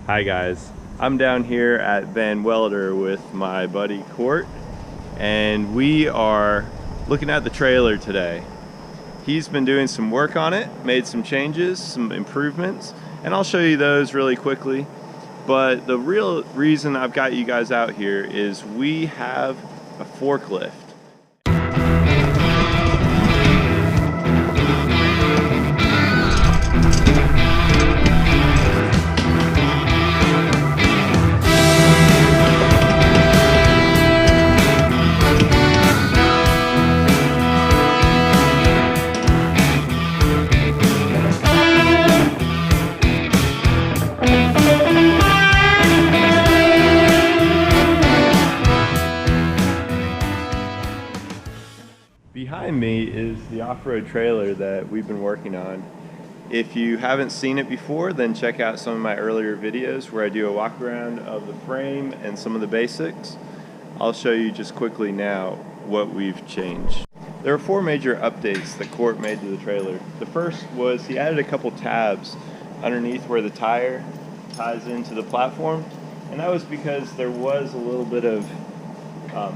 Hi guys, I'm down here at Van Welder with my buddy Court, and we are looking at the trailer today. He's been doing some work on it, made some changes, some improvements, and I'll show you those really quickly. But the real reason I've got you guys out here is we have a forklift. Behind me is the off-road trailer that we've been working on. If you haven't seen it before, then check out some of my earlier videos where I do a walk around of the frame and some of the basics. I'll show you just quickly now what we've changed. There are 4 major updates that Court made to the trailer. The first was he added a couple tabs underneath where the tire ties into the platform, and that was because there was a little bit of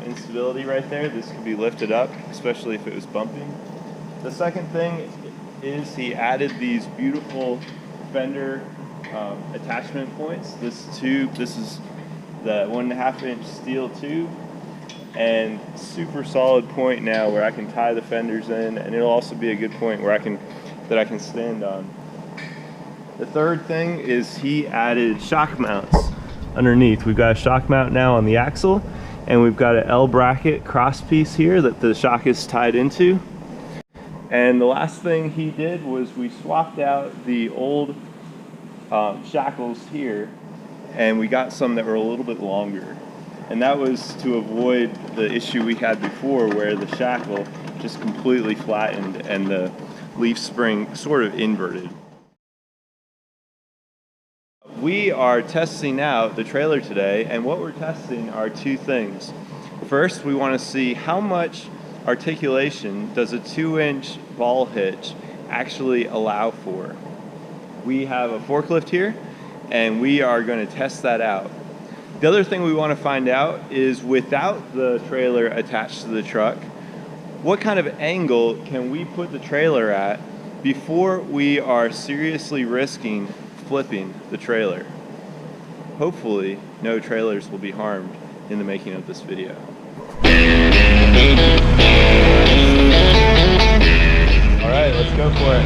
instability right there. This could be lifted up, especially if it was bumping. The second thing is he added these beautiful fender attachment points. This is the 1.5 inch steel tube, and super solid point now where I can tie the fenders in, and it'll also be a good point where I can stand on. The third thing is he added shock mounts underneath. We've got a shock mount now on the axle, and we've got an L bracket cross piece here that the shock is tied into. And the last thing he did was we swapped out the old shackles here, and we got some that were a little bit longer. And that was to avoid the issue we had before where the shackle just completely flattened and the leaf spring sort of inverted. We are testing out the trailer today, and what we're testing are 2 things. First, we want to see how much articulation does a 2-inch ball hitch actually allow for. We have a forklift here, and we are going to test that out. The other thing we want to find out is, without the trailer attached to the truck, what kind of angle can we put the trailer at before we are seriously risking flipping the trailer. Hopefully, no trailers will be harmed in the making of this video. All right, let's go for it.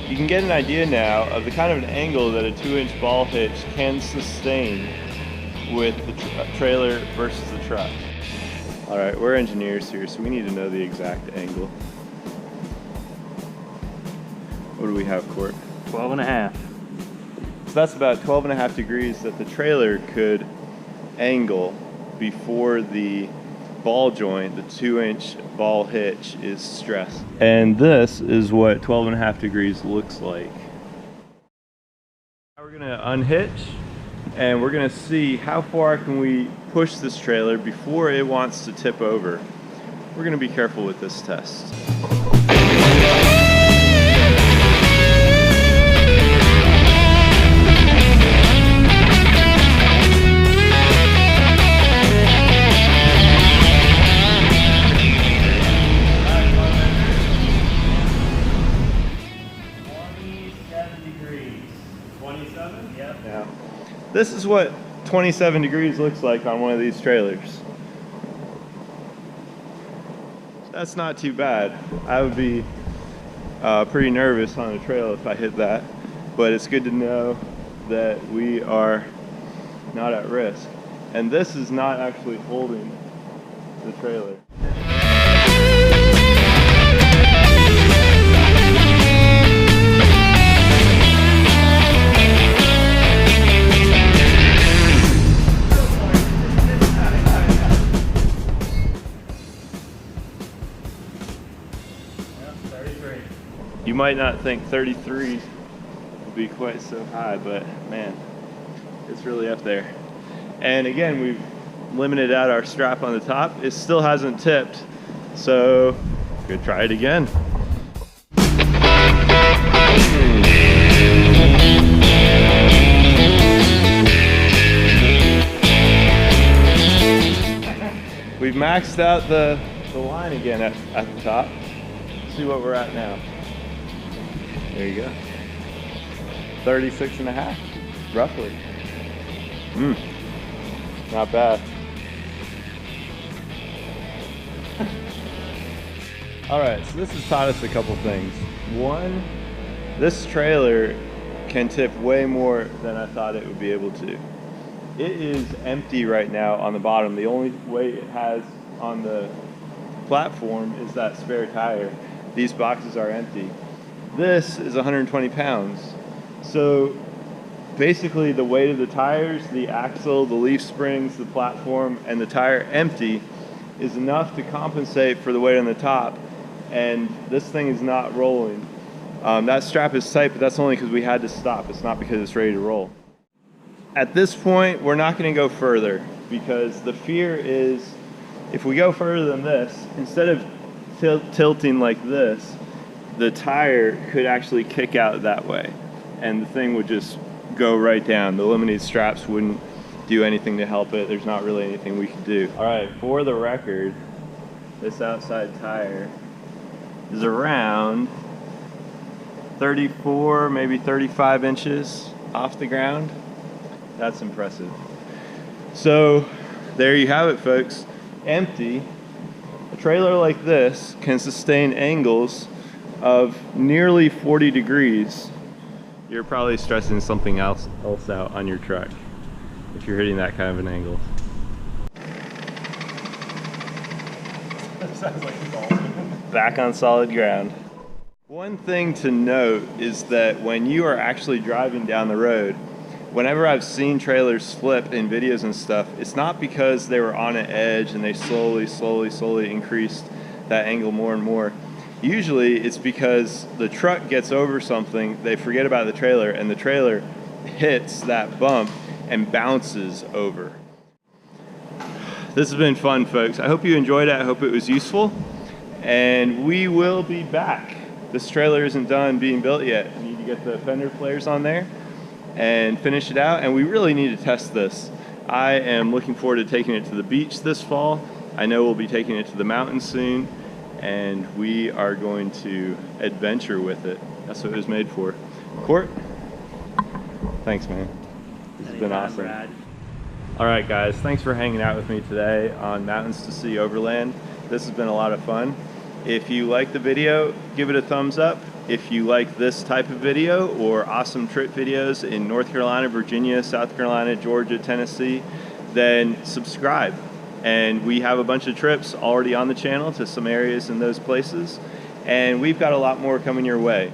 You can get an idea now of the kind of an angle that a 2-inch ball hitch can sustain with the trailer versus the truck. All right, we're engineers here, so we need to know the exact angle. What do we have, Court? 12.5. So that's about 12.5 degrees that the trailer could angle before the ball joint, the 2-inch ball hitch, is stressed. And this is what 12.5 degrees looks like. Now we're gonna unhitch, and we're gonna see how far can we push this trailer before it wants to tip over. We're gonna be careful with this test. Now, this is what 27 degrees looks like on one of these trailers. That's not too bad. I would be pretty nervous on a trail if I hit that, but it's good to know that we are not at risk. And this is not actually holding the trailer. You might not think 33 would be quite so high, but man, It's really up there. And again, we've limited out our strap on the top. It still hasn't tipped, so we'll try it again. We've maxed out the line again at the top. Let's see what we're at now. There you go. 36 and a half, roughly. Not bad. All right, so this has taught us a couple things. One, this trailer can tip way more than I thought it would be able to. It is empty right now on the bottom. The only weight it has on the platform is that spare tire. These boxes are empty. This is 120 pounds. So basically the weight of the tires, the axle, the leaf springs, the platform, and the tire empty is enough to compensate for the weight on the top, and this thing is not rolling. That strap is tight, but that's only because we had to stop. It's not because it's ready to roll. At this point, we're not going to go further because the fear is if we go further than this, instead of tilting like this, the tire could actually kick out that way and the thing would just go right down. The limited straps wouldn't do anything to help it. There's not really anything we could do. All right, for the record, this outside tire is around 34, maybe 35 inches off the ground. That's impressive. So there you have it, folks. Empty. A trailer like this can sustain angles of nearly 40 degrees. You're probably stressing something else out on your truck if you're hitting that kind of an angle. Sounds like a ball. Back on solid ground. One thing to note is that when you are actually driving down the road, whenever I've seen trailers flip in videos and stuff, it's not because they were on an edge and they slowly increased that angle more and more. Usually it's because the truck gets over something, they forget about the trailer, and the trailer hits that bump and bounces over. This has been fun, folks. I hope you enjoyed it. I hope it was useful. And we will be back. This trailer isn't done being built yet. I need to get the fender flares on there and finish it out, and we really need to test this. I am looking forward to taking it to the beach this fall. I know we'll be taking it to the mountains soon, and we are going to adventure with it. That's what it was made for. Court, thanks, man. This has been awesome. Brad. All right, guys, thanks for hanging out with me today on Mountains to Sea Overland. This has been a lot of fun. If you like the video, give it a thumbs up. If you like this type of video or awesome trip videos in North Carolina, Virginia, South Carolina, Georgia, Tennessee, then subscribe. And we have a bunch of trips already on the channel to some areas in those places. And we've got a lot more coming your way.